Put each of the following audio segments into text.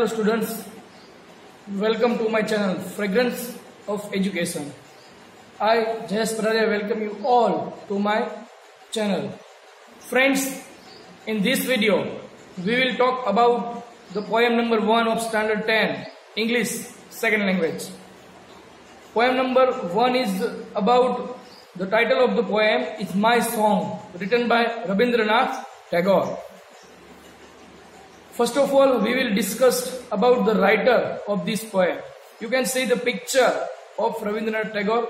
Hello students, welcome to my channel Fragrance of Education. I, Jayesh Pararia, welcome you all to my channel. Friends, in this video we will talk about the poem number 1 of standard 10 English second language. Poem number 1 is about, the title of the poem is My Song, written by Rabindranath Tagore. First of all, we will discuss about the writer of this poem. You can see the picture of Rabindranath Tagore.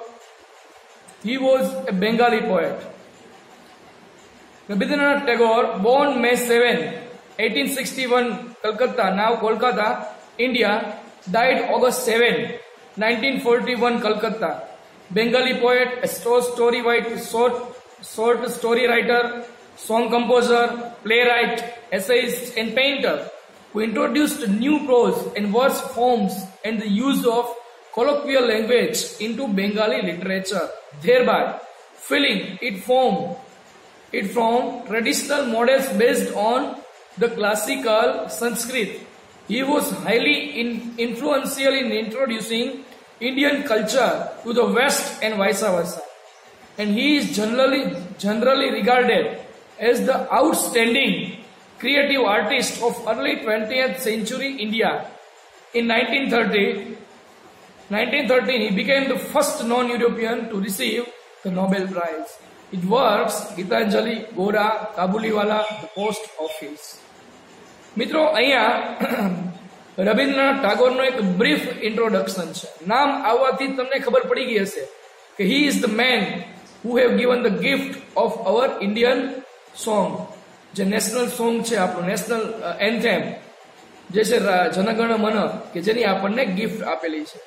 He was a Bengali poet. Rabindranath Tagore, born May 7, 1861, Calcutta, now Kolkata, India, died August 7, 1941, Calcutta. Bengali poet, a short story writer, song composer, playwright, essayist and painter who introduced new prose and verse forms and the use of colloquial language into Bengali literature, thereby filling it from traditional models based on the classical Sanskrit. He was highly influential in introducing Indian culture to the West and vice versa, and he is generally regarded as the outstanding creative artist of early 20th century India. In 1913, he became the first non-European to receive the Nobel Prize. His works, Gitanjali, Gora, Kabuliwala, The Post Office. મિત્રો, અહીંયા રવિન્દ્રનાથ ટાગોરનો એક brief introduction છે. નામ આવવાથી તમને ખબર પડી ગઈ હશે કે he is the man who have given the gift of our Indian song, જે નેશનલ સોંગ છે, આપણું નેશનલ એન્થેમ જે છે જનગણ મન, કે જેની આપણને ગિફ્ટ આપેલી છે.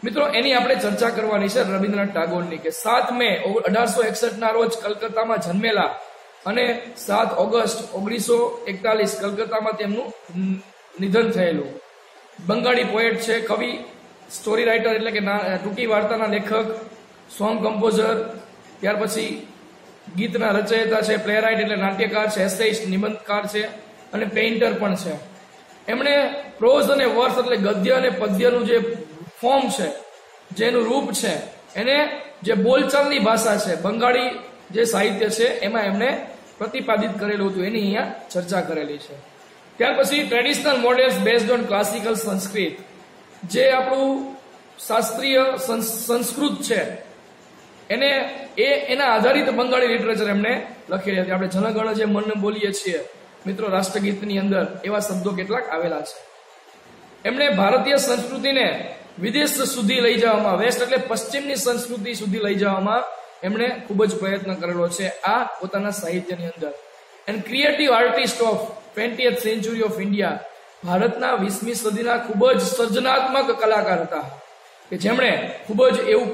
મિત્રો, એની આપણે ચર્ચા કરવાની છે રવિન્દ્રનાથ ટાગોરની, કે 7 મે 1861 ના રોજ કલકત્તામાં જન્મેલા અને 7 ઓગસ્ટ 1941 કલકત્તામાં તેમનું નિધન થયેલું. બંગાળી પોએટ છે, કવિ, સ્ટોરી રાઇટર એટલે કે ટૂંકી વાર્તાના લેખક, સોંગ કમ્પોઝર, ત્યાર પછી ગીતના રચયિતા છે, પ્લેરાઇટ એટલે નાટ્યકાર છે, એસેઇસ્ટ નિબંધકાર છે અને પેઇન્ટર પણ છે. એમણે પ્રોઝ અને વર્સ એટલે ગદ્ય અને પદ્યનું જે ફોર્મ છે, જેનું રૂપ છે, એને જે બોલચાલની ભાષા છે, બંગાળી જે સાહિત્ય છે, એમાં એમણે પ્રતિપાદિત કરેલું હતું. એની અહીંયા ચર્ચા કરેલી છે. ત્યાર પછી traditional models based on classical Sanskrit, જે આપણું શાસ્ત્રીય સંસ્કૃત છે, એના આધારિત બંગાળી લિટરેચર એમણે લખેલી હતી. આપણે જનગણ જે મન બોલીએ છીએ મિત્રો રાષ્ટ્રગીતની અંદર, એવા શબ્દો કેટલાક આવેલા છે. એમણે ભારતીય સંસ્કૃતિને વિદેશ સુધી લઈ જવામાં, વેસ્ટ એટલે પશ્ચિમની સંસ્કૃતિ સુધી લઈ જવામાં એમણે ખૂબ જ પ્રયત્ન કરેલો છે આ પોતાના સાહિત્યની અંદર. And creative artist of 20th century of India, ભારતના 20મી સદીના ખૂબ જ સર્જનાત્મક કલાકાર હતા, કે જેમણે ખૂબ જ એવું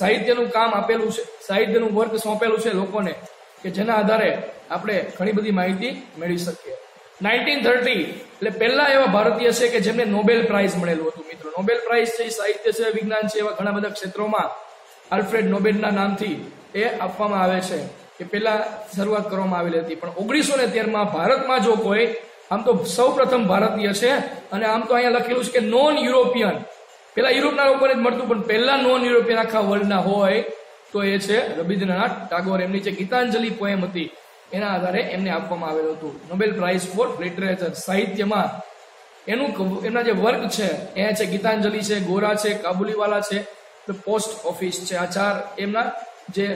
સાહિત્યનું કામ આપેલું છે, સાહિત્યનું વર્ક સોંપેલું છે લોકોને, કે જેના આધારે આપણે ઘણી બધી માહિતી મેળવી શકીએ. 1930 એટલે પહેલા એવા ભારતીય છે કે જેમને નોબેલ પ્રાઇઝ મળેલું હતું. મિત્રો, નોબેલ પ્રાઇઝ છે, સાહિત્ય છે, વિજ્ઞાન છે, એવા ઘણા બધા ક્ષેત્રોમાં આલ્ફ્રેડ નોબેલના નામથી એ આપવામાં આવે છે, કે પહેલા શરૂઆત કરવામાં આવેલી હતી. પણ 1913માં ભારતમાં જો કોઈ, આમ તો સૌ પ્રથમ ભારતીય છે, અને આમ તો અહીંયા લખેલું છે કે નોન યુરોપિયન, પેલા યુરોપના લોકોને જ મળતું, પણ પહેલા નોન યુરોપિયન આખા વર્લ્ડના હોય તો એ છે રવિન્દ્રનાથ ટાગોર. એમની જે ગીતાંજલિ પોએમ હતી એના આધારે એમને આપવામાં આવેલું હતું નોબેલ પ્રાઇઝ ફોર લિટરેચર, સાહિત્યમાં. એમના જે વર્ક છે એ છે ગીતાંજલિ છે, ગોરા છે, કાબુલીવાલા છે, ધ પોસ્ટ ઓફિસ છે. આ 4 એમના જે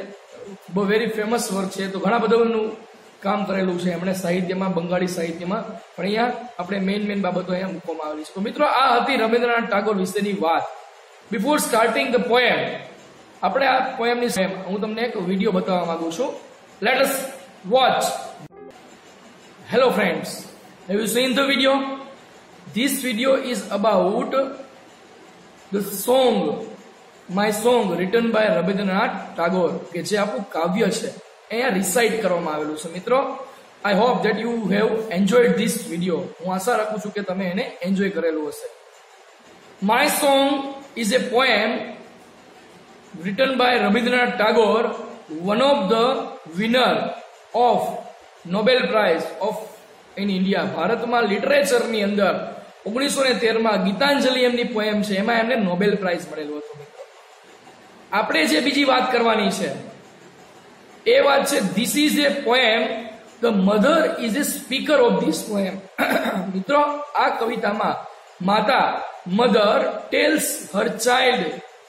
વેરી ફેમસ વર્ક છે. તો ઘણા બધાનું કામ કરેલું છે એમણે સાહિત્યમાં, બંગાળી સાહિત્યમાં, પણ અહીંયા આપણે મેઇન બાબતો અહીંયા મૂકવામાં આવેલી છે. તો મિત્રો, આ હતી રવિન્દ્રનાથ ટાગોર વિશેની વાત. બિફોર સ્ટાર્ટિંગ ધ પોએમ, આપણે આ પોએમની હું તમને એક વિડીયો બતાવવા માંગુ છું. Let us watch. Hello friends, have you seen the video? This video is about the song my song written by Rabindranath Tagore, કે જે આપણું કાવ્ય છે અહીંયા રિસાઇટ કરવામાં આવેલું છે. મિત્રો, I hope that you have enjoyed this video. હું આશા રાખું છું કે તમે એને એન્જોય કરેલું હશે. My song is a poem written by Rabindranath Tagore, one of the winner of Nobel Prize of in India. ભારતમાં લિટરેચરની અંદર 1913 ગીતાંજલિ એમની પોએમ છે, એમાં એમને નોબેલ પ્રાઇઝ મળેલું હતું. મિત્રો આપણે જે બીજી વાત કરવાની છે એ વાત છે, this is a poem, the mother is a speaker of this poem. મિત્રો આ કવિતામાં માતા mother tells her child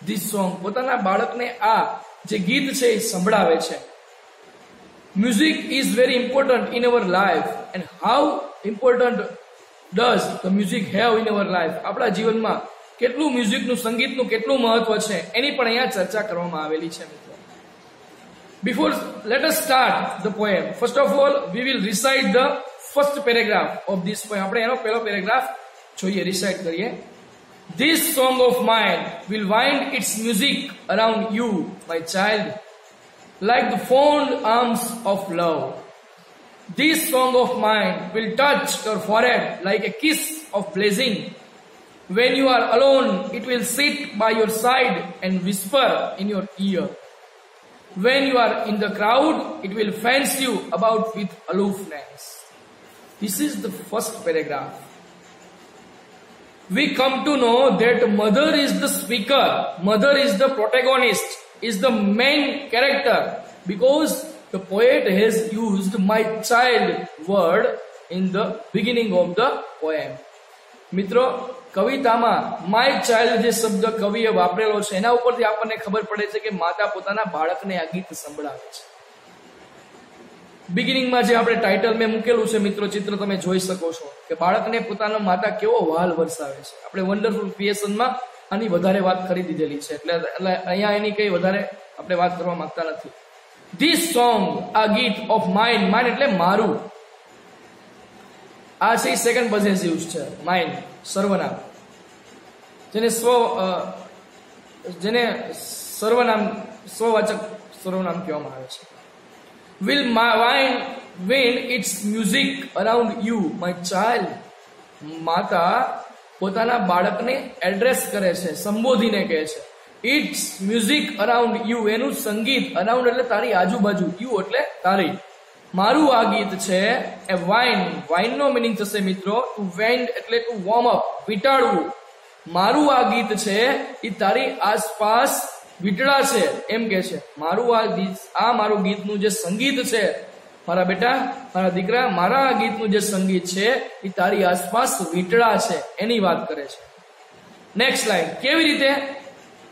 this song, પોતાના બાળકને આ જે ગીત છે એ સંભળાવે છે. Music is very important in our life and how important does the music have in our life. આપણા જીવનમાં કેટલું મ્યુઝિકનું, સંગીતનું કેટલું મહત્વ છે એની પણ અહીંયા ચર્ચા કરવામાં આવેલી છે. મિત્રો before let us start the poem, first of all we will recite the first paragraph of this poem. આપણે એનો પહેલો પેરેગ્રાફ જોઈએ, રિસાઇટ કરીએ. This song of mine will wind its music around you, my child, like the fond arms of love. This song of mine will touch your forehead like a kiss of blessing. When you are alone, it will sit by your side and whisper in your ear. When you are in the crowd, it will fence you about with aloofness. This is the first paragraph. We come to know that mother is the speaker, mother is the protagonist, is the main character, because the poet has used my child word in the beginning of the poem. મિત્રો કવિતામાં my child જે શબ્દ કવિએ વાપરેલો છે એના ઉપરથી આપણને ખબર પડે છે કે માતા પોતાના બાળકને આ ગીત સંભળાવે છે. બિગિનિંગમાં જે આપણે ટાઇટલ મેં મૂકેલું છે મિત્રો, ચિત્ર તમે જોઈ શકો છો કે બાળકને પોતાનો માતા કેવો વહાલ વરસાવે છે. આપણે વન્ડરફુલ ક્રિએશનમાં આની વધારે વાત કરી દીધેલી છે, એટલે અહીંયા એની કઈ વધારે આપણે વાત કરવા માંગતા નથી. ધીસ સોંગ, આ ગીત, ઓફ માઇન, માઇન એટલે મારું, આ છે સેકન્ડ પોઝેસિવ છે, માઇન સર્વનામ, જેને સર્વનામ સ્વવાચક સર્વનામ કહેવામાં આવે છે. will wind its music around you, my child. માતા પોતાના બાળકને એડ્રેસ કરે છે, સંબોધીને કહે છે. ઇટ્સ મ્યુઝિક અરાઉન્ડ યુ, એનું સંગીત, અરાઉન્ડ એટલે તારી આજુબાજુ, યુ એટલે તારી. મારું આ ગીત છે. એ વાઇન, વાઇન નો મિનિંગ થશે મિત્રો ટુ વેન્ડ એટલે ટુ વોર્મ અપ, વીંટાળવું. મારું આ ગીત છે એ તારી આસપાસ વીંટળા છે, એમ કે છે. મારું આ ગીત, આ મારું ગીતનું જે સંગીત છે, મારા બેટા, મારા દીકરા, મારા આ ગીતનું જે સંગીત છે એ તારી આસપાસ વીંટળા છે, એની વાત કરે છે. નેક્સ્ટ લાઈન કેવી રીતે,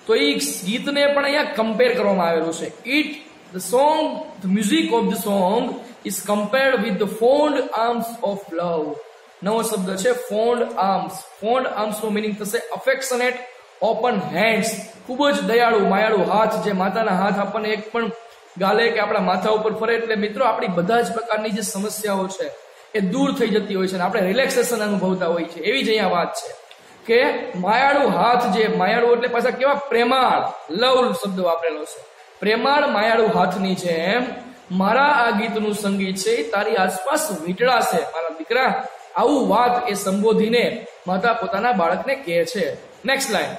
તો એ ગીતને પણ અહીંયા કમ્પેર કરવામાં આવેલું છે. It the song, the music of the song is compared with the fond arms of love. નવો શબ્દ છે fond arms. fond arms નો મીનિંગ થશે affectionate open hands, ખૂબ જ દયાળુ માયાળુ હાથ. જે માતાના હાથ આપણને એક પણ ગાલે કે આપણા માથા ઉપર ફરે એટલે મિત્રો આપણી બધા જ પ્રકારની જે સમસ્યાઓ છે એ દૂર થઈ જતી હોય છે અને આપણે રિલેક્સેશન અનુભવતા હોય છે. એવી જ અહીંયા વાત છે કે માયાળુ હાથ, જે માયાળુ એટલે પાછા કેવા પ્રેમાળ, લવ શબ્દ વાપરેલો છે. પ્રેમાળ માયાળુ હાથની જેમ મારા આ ગીતનું સંગીત છે તારી આસપાસ વીંટળાશે. મારા દીકરા, આવું વાત એ સંબોધીને માતા પોતાના બાળકને કહે છે. Next line,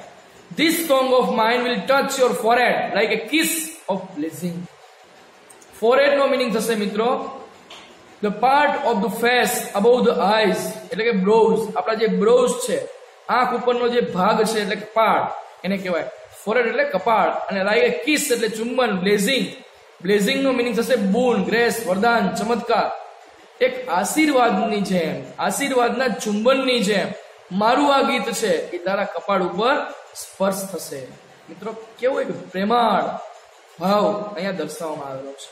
this song of mine will touch your forehead like a kiss of blessing. Forehead નો મિનિંગ થશે મિત્રો the part of the face above the eyes, એટલે કે બ્રોઝ. આપણા જે બ્રોઝ છે, આંખ ઉપરનો જે ભાગ છે એટલે કપાળ, એને કહેવાય ફોરહેડ એટલે કપાળ. અને લાઈક એ કિસ એટલે ચુંબન, બ્લેઝિંગ. બ્લેઝિંગ નો મિનિંગ થશે બૂન, ગ્રેસ, વરદાન, ચમત્કાર. એક આશીર્વાદની જેમ, આશીર્વાદના ચુંબનની જેમ મારું આ ગીત છે એ તારા કપાળ ઉપર સ્પર્શ થશે. મિત્રો કેવો એક પ્રેમાળ ભાવ અહીંયા દર્શાવવામાં આવેલો છે.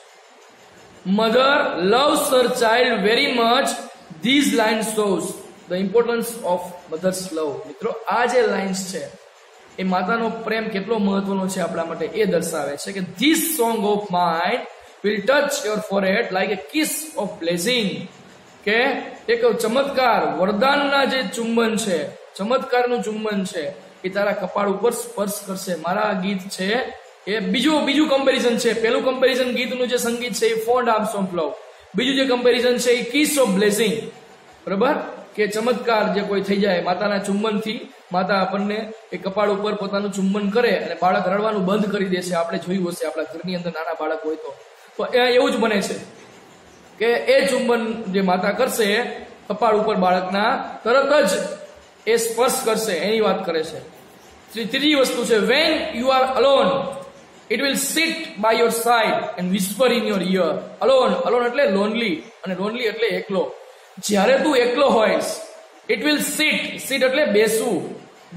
Mother loves her child very much. These lines shows the importance of mother's love. મિત્રો આ જે લાઇન્સ છે એ માતાનો પ્રેમ કેટલો મહત્વનો છે આપણા માટે એ દર્શાવે છે કે this song of mine will touch your forehead like a kiss of blessing. કે એક ચમત્કાર, વરદાનના જે ચુંબન છે, ચમત્કારનું ચુંબન છે એ તારા કપાળ ઉપર સ્પર્શ કરશે. મારા ગીત છે એ બીજું કમ્પેરિઝન છે. પહેલું કમ્પેરિઝન ગીતનું જે સંગીત છે એ ફોન્ડ આર્મ્સ ઓફ લવ. બીજું જે કમ્પેરિઝન છે એ કિસ ઓફ બ્લેસિંગ. બરાબર, કે ચમત્કાર જે કોઈ થઈ જાય માતાના ચુંબનથી, માતા આપણને એ કપાળ ઉપર પોતાનું ચુંબન કરે અને બાળક રડવાનું બંધ કરી દે છે. આપણે જોયું હશે આપણા ઘરની અંદર નાના બાળક હોય તો એવું જ બને છે કે એ ચુંબન જે માતા કરશે કપાળ ઉપર બાળકના, તરત જ એ સ્પર્શ કરશે એની વાત કરે છે. ત્રીજી વસ્તુ છે when you are alone it will sit by your side and whisper in your ear. alone એટલે lonely, અને lonely એટલે એકલો. જ્યારે તું એકલો હોઈશ, it will sit એટલે બેસવું,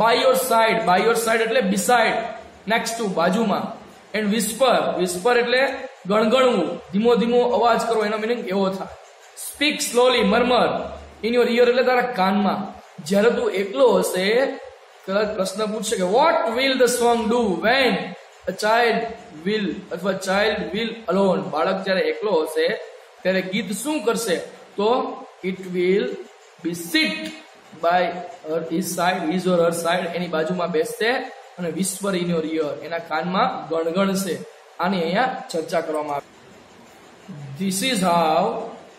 by your side એટલે beside, next to બાજુમાં, and whisper એટલે ગણગણવું, ધીમો ધીમો અવાજ કરવો, એનો મીનિંગ એવો થાય. speak slowly, murmur in your ear એટલે તારા કાનમાં. જ્યારે તું એકલો હશે, કદાચ પ્રશ્ન પૂછશે કે what will the song do when a child will અથવા child will alone. બાળક જ્યારે એકલો હશે ત્યારે ગીત શું કરશે? તો it will be sit by his side, his or her side, એની બાજુમાં બેસશે અને whisper in your ear, એના કાનમાં ગણગણશે. આની અહીંયા ચર્ચા કરવામાં આવી. This is how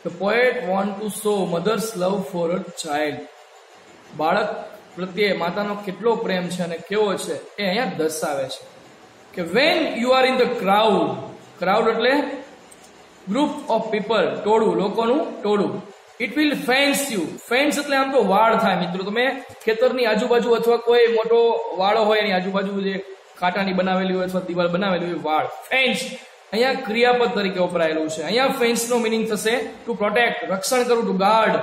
the poet want to show mother's love for her child. બાળક પ્રત્યે માતાનો કેટલો પ્રેમ છે અને કેવો છે એ અહીંયા દર્શાવે છે કે when you are in the crowd એટલે group of people, ટોળું, લોકોનું ટોળું. it will fence you. fence એટલે આમ તો વાડ થાય મિત્રો. તમે ખેતરની આજુબાજુ અથવા કોઈ મોટો વાડો હોય એની આજુબાજુ જે કાંટાની બનાવેલી હોય અથવા દિવાલ બનાવેલી હોય, વાડ, ફેન્સ અહીંયા ક્રિયાપદ તરીકે વપરાયેલું છે. અહીંયા ફેન્સ નો મીનિંગ થશે ટુ પ્રોટેક્ટ, રક્ષણ કરવું, to guard.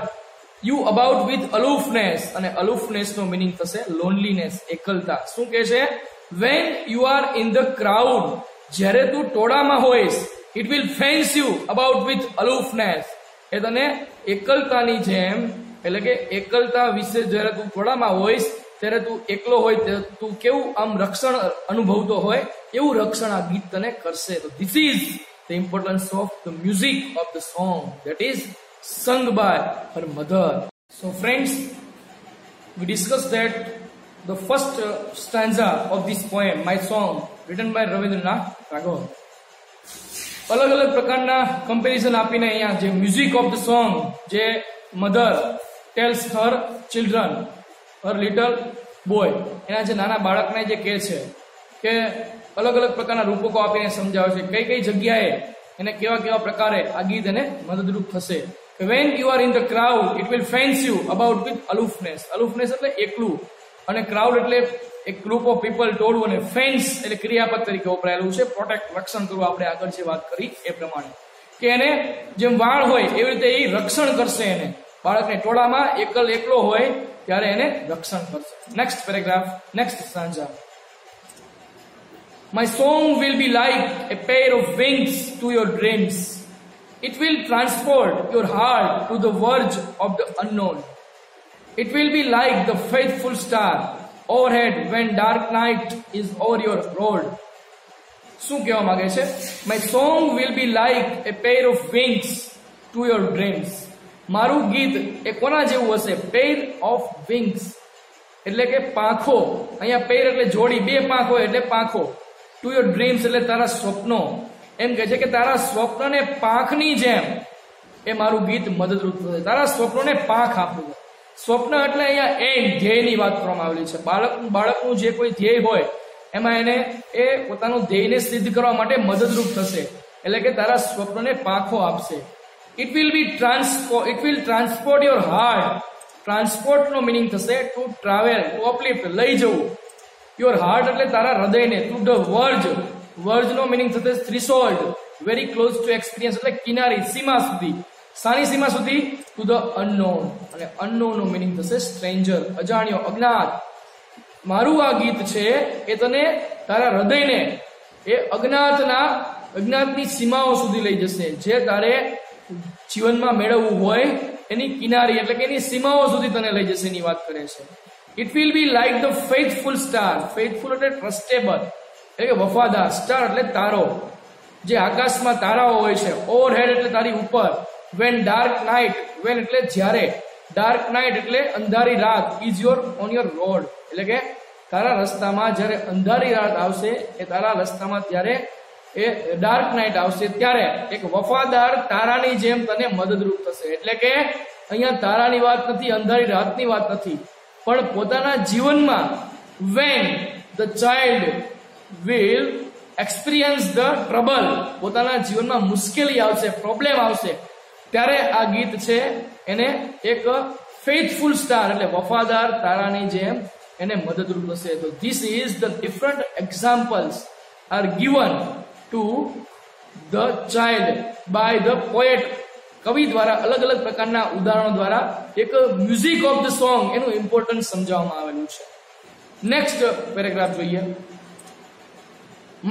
You about with aloofness, અને અલુફનેસ નો મીનિંગ થશે લોનલીનેસ, એકલતા. શું કહે છે? when you are in the crowd, જ્યારે તું ટોળામાં હોઈશ, it will fence you about with aloofness. એ તને એકલતાની જેમ, એટલે કે એકલતા વિશે જ્યારે તું ટોળામાં હોઈશ ત્યારે તું એકલો હોય ત્યારે તું કેવું આમ રક્ષણ અનુભવતો હોય એવું રક્ષણ આ ગીત તને કરશે. તો this is the importance of the music of the song that is sung by her mother. So friends, we discussed that the first stanza of this poem, my song, written by Ravindranath Tagore. અલગ અલગ પ્રકારના comparison આપીને અહીંયા જે music of the song, જે mother tells હર children, હર little boy, એના જે નાના બાળકને જે કહે છે કે અલગ અલગ પ્રકારના રૂપકો આપીને સમજાવે છે કઈ કઈ જગ્યાએ એને કેવા કેવા પ્રકારે આ ગીત એને મદદરૂપ થશે. when you are in the crowd it will fence you about with aloofness. aloofness એટલે એકલું, અને ક્રાઉડ એટલે એક ગ્રુપ ઓફ પીપલ, ટોળું, અને ફેન્સ એટલે ક્રિયાપદ તરીકે વપરાયેલું છે, પ્રોટેક્ટ, રક્ષણ કરવું. આપણે આગળ જે વાત કરી એ પ્રમાણે કે એને જેમ વાળ હોય એવી રીતે એ રક્ષણ કરશે. એને બાળકને ટોળામાં એકલો હોય ત્યારે એને રક્ષણ કરશે. Next paragraph, next stanza. My song will be like a pair of wings to your dreams. It will transport your heart to the verge of the unknown. It will be like the faithful star overhead when dark night is over your road. શું કહેવા માંગે છે? My song will be like a pair of wings to your dreams. મારું ગીત એ કોના જેવું હશે? pair of wings એટલે કે પાંખો. અહીંયા pair એટલે જોડી, બે પાંખો એટલે પાંખો. to your dreams એટલે તારા સ્વપ્નો. એમ કહે છે કે તારા સ્વપ્નને પાંખની જેમ એ મારું ગીત મદદરૂપ થશે. તારા સ્વપ્નોને પાંખ આપવું. સ્વપ્ન એટલે અહીંયા એન્ડ, ધ્યેયની વાત કરવામાં આવેલી છે. બાળકનું જે કોઈ ધ્યેય હોય એમાં એને એ પોતાનું ધ્યેયને સિદ્ધ કરવા માટે મદદરૂપ થશે. એટલે કે તારા સ્વપ્નને પાંખો આપશે. it will transport your heart. Transport નો મીનિંગ થશે ટુ ટ્રાવેલ, ટુ અપલિફ્ટ, લઈ જવું. યોર હાર્ટ એટલે તારા હૃદયને. ટુ ધ વર્જ નો મીનિંગ થશે threshold, very close to experience એટલે કિનારી, સીમા સુધી. સાની સીમા સુધી? ટુ ધ અનનોન, અને અનનોન નો મીનિંગ થશે સ્ટ્રેન્જર, અજાણ્યો, અજ્ઞાત. મારું આ ગીત છે એ તને તારા હૃદયને એ અજ્ઞાતની સીમાઓ સુધી લઈ જશે. જે તારે જીવનમાં મેળવવું હોય એની કિનારી એટલે કે એની સીમાઓ સુધી તને લઈ જશે એની વાત કરે છે. It will be like the faithful star. Faithful એટલે ટ્રસ્ટેબલ એટલે કે વફાદાર, સ્ટાર એટલે તારો, જે આકાશમાં તારાઓ હોય છે. ઓવરહેડ એટલે તારી ઉપર. વેન ડાર્ક નાઇટ, વેન એટલે જ્યારે, ડાર્ક નાઇટ એટલે અંધારી રાત, ઇઝ ઓન યોર રોડ એટલે કે તારા રસ્તામાં જ્યારે અંધારી રાત આવશે એ તારા રસ્તામાં ત્યારે એ ડાર્ક નાઇટ આવશે ત્યારે એક વફાદાર તારાની જેમ તને મદદરૂપ થશે. એટલે કે અહીંયા તારાની વાત નથી, અંધારી રાતની વાત નથી, પણ પોતાના જીવનમાં when the child will experience the trouble, પોતાના જીવનમાં મુશ્કેલી આવશે, પ્રોબ્લેમ આવશે, ત્યારે આ ગીત છે એને એક ફેથફુલ સ્ટાર એટલે વફાદાર તારાની જેમ એને મદદરૂપ થશે. તો this is the different examples are given to the child by the poet. કવિ દ્વારા અલગ અલગ પ્રકારના ઉદાહરણો દ્વારા એક મ્યુઝિક ઓફ ધ સોંગ એનું ઇમ્પોર્ટન્સ સમજાવવામાં આવેલું છે. નેક્સ્ટ પેરેગ્રાફ જોઈએ.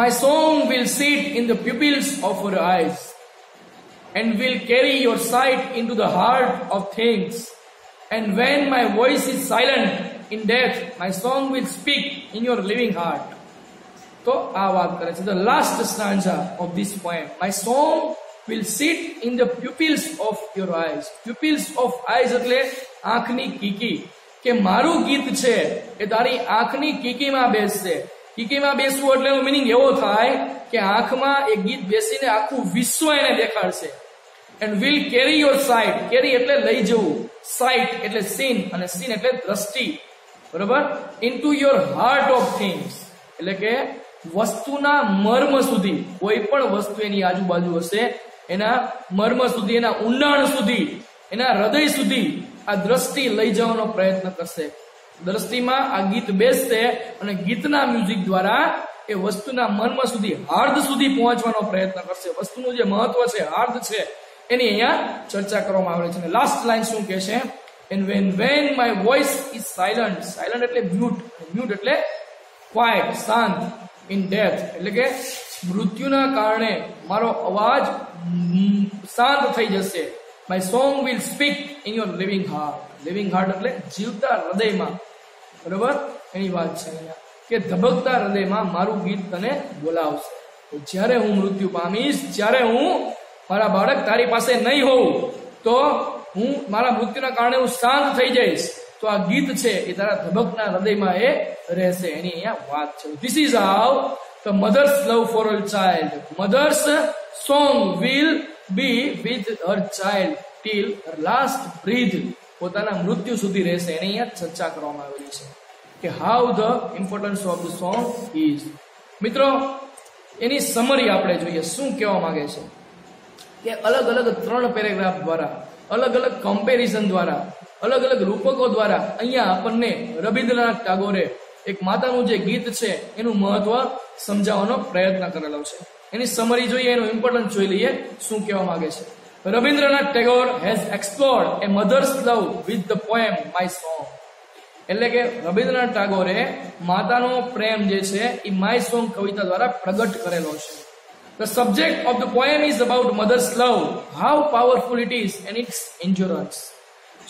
My song will sit in the pupils of your eyes and will carry your sight into the heart of things. And when my voice is silent in death, my song will speak in your living heart. તો આ વાત કરે છે. The last stanza of this poem. My song will sit in the pupils of your eyes. Pupils of eyes એટલે આંખની કીકી. કે મારું ગીત છે એ તારી આંખની કીકીમાં બેસશે. કીકીમાં બેસવું એટલે એનો મિનિંગ એવો થાય કે આંખમાં એ ગીત બેસીને આખું વિશ્વ એને દેખાડશે. And will carry your sight. Carry એટલે લઈ જવું, સાઇટ એટલે સીન, અને સીન એટલે દ્રષ્ટિ, બરોબર. Into your heart of things એટલે કે વસ્તુના મર્મ સુધી, કોઈ પણ વસ્તુ એની આજુબાજુ હશે એના મર્મ સુધી, એના ઊંડાણ સુધી, એના હૃદય સુધી આ દ્રષ્ટિ લઈ જવાનો પ્રયત્ન કરશે. દ્રષ્ટિમાં આ ગીત બેસશે અને ગીતના મ્યુઝિક દ્વારા એ વસ્તુના મર્મ સુધી, હાર્દ સુધી પહોંચવાનો પ્રયત્ન કરશે. વસ્તુનું જે મહત્વ છે, હાર્દ છે, એની અહીંયા ચર્ચા કરવામાં આવે છે. લાસ્ટ લાઈન શું કહે છે? And when my voice is silent. Silent એટલે મ્યુટ, મ્યુટ એટલે ક્વાઇટ, શાંત. in death એટલે કે મૃત્યુના કારણે મારો અવાજ શાંત થઈ જશે. My song will speak in your living heart. living heart એટલે જીવતા હૃદયમાં, બરોબર. એની વાત છે અહીંયા કે ધબકતા હૃદયમાં મારું ગીત તને બોલાવશે. તો જ્યારે હું મૃત્યુ પામીશ, જ્યારે હું મારા બાળક તારી પાસે નહીં હોઉં, તો હું મારા મૃત્યુના કારણે હું શાંત થઈ જઈશ, તો આ ગીત છે એ તારા ધબકના હૃદયમાં એ રહેશે. એની અહીંયા વાત છે. This is how the mother's love for her child. Mother's song will be with her child till her last breath. પોતાના મૃત્યુ સુધી રહેશે. એની અહીંયા ચર્ચા કરવામાં આવેલી છે કે how the importance of the song is. મિત્રો, એની સમરી આપણે જોઈએ. શું કહેવા માંગે છે કે અલગ અલગ 3 પેરેગ્રાફ દ્વારા, અલગ અલગ કમ્પેરિઝન દ્વારા, અલગ અલગ રૂપકો દ્વારા અહીંયા આપણને રવિન્દ્રનાથ ટાગોરે એક માતાનું જે ગીત છે એનું મહત્વ સમજાવવાનો પ્રયત્ન કરેલો છે. એની સમરી જોઈએ, એનું ઇમ્પોર્ટન્સ જોઈ લઈએ. શું કહેવા માંગે છે? Rabindranath Tagore has explored a mother's love with the poem my song. એટલે કે રવિન્દ્રનાથ ટાગોરે માતાનો પ્રેમ જે છે એ માય સોંગ કવિતા દ્વારા પ્રગટ કરેલો છે. The subject of the poem is about mother's love, how powerful it is and its endurance.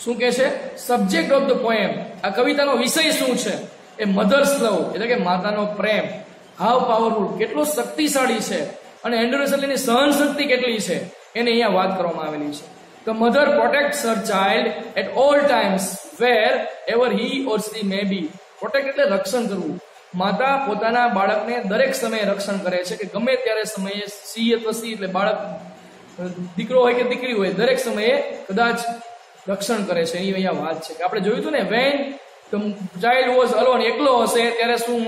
શું કહે છે? સબ્જેક્ટ ઓફ ધ પોએમ, આ કવિતાનો વિષય શું છે? એ મધર્સ લવ એટલે કે માતાનો પ્રેમ. હાઉ પાવરફુલ, કેટલો શક્તિશાળી છે, અને એન્ડ્યોરન્સ એટલે એની સહન શક્તિ કેટલી છે, એને અહીંયા વાત કરવામાં આવેલી છે. The mother protects her child at all times wherever he or she may be. Protect એટલે રક્ષણ કરવું. માતા પોતાના બાળકને દરેક સમયે રક્ષણ કરે છે, કે ગમે ત્યારે સમયે, સી અથવા સી એટલે બાળક, દીકરો હોય કે દીકરી હોય, દરેક સમયે કદાચ રક્ષણ કરે છે. એની અહીંયા વાત છે કે આપણે જોયું હતું ને, when the child was alone, એકલો હશે ત્યારે શું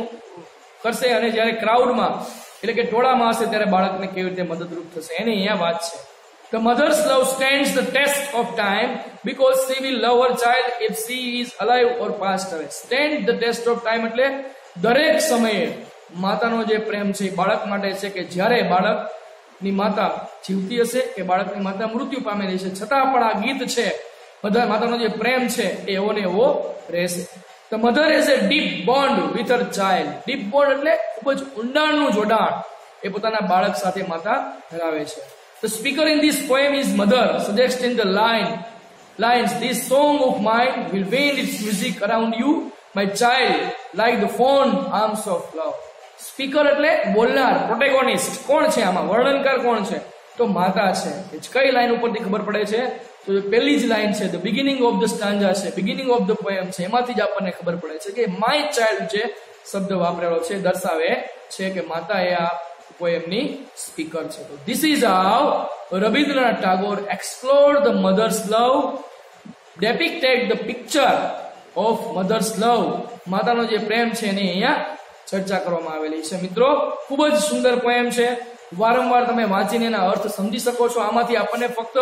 કરશે, અને જ્યારે ક્રાઉડમાં એટલે કે ટોળામાં હશે ત્યારે બાળકને કેવી રીતે મદદરૂપ થશે. એની અહીંયા વાત છે. The mother's love stands the test of time because she will love her child if she is alive or passed away. Stand the test of time એટલે દરેક સમયે માતાનો જે પ્રેમ છે એ બાળક માટે છે, કે જ્યારે બાળકની માતા જીવતી હશે કે બાળકની માતા મૃત્યુ પામેલી છે, છતાં પણ આ ગીત છે, બધા માતાનો જે પ્રેમ છે એ એવો ને એવો રહેશે. The mother has a deep bond with her child. Deep bond એટલે ખૂબ જ ઊંડાણનું જોડાણ એ પોતાના બાળક સાથે માતા ધરાવે છે. The speaker in this poem is mother, suggesting the lines, this song of mine will wind its music around you, my child, like the fond arms of love. Speaker એટલે બોલનાર, પ્રોટેગોનિસ્ટ. કોણ છે આમાં? વર્ણનકાર કોણ છે? તો માતા છે. કઈ લાઈન ઉપરથી ખબર પડે છે? તો પહેલી જ લાઈન છે, the beginning of the stanza છે, બિગિનિંગ ઓફ ધ પોએમ છે, એમાંથી જ આપણને ખબર પડે છે કે માય ચાઇલ્ડ જે શબ્દ વાપરેલો છે દર્શાવે છે કે માતા એ આ પોએમની સ્પીકર છે. તો this is how Rabindranath Tagore explored the mother's love, depicted the picture of mother's love. માતાનો જે પ્રેમ છે એની અહીંયા ચર્ચા કરવામાં આવેલી છે. મિત્રો, ખૂબ જ સુંદર પોએમ છે. વારંવાર તમે વાંચીને એના અર્થ સમજી શકો છો. આમાંથી આપણને ફક્ત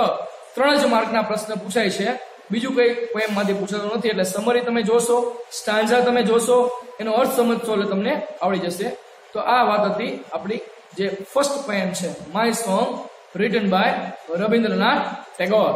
3 જ માર્કના પ્રશ્ન પૂછાય છે. બીજું કઈ પોએમમાંથી પૂછાતું નથી. એટલે સમરી તમે જોશો, સ્ટાન્ઝા તમે જોશો, એનો અર્થ સમજશો એટલે તમને આવડી જશે. તો આ વાત હતી આપણી જે ફર્સ્ટ પોએમ છે, my song written by Rabindranath Tagore.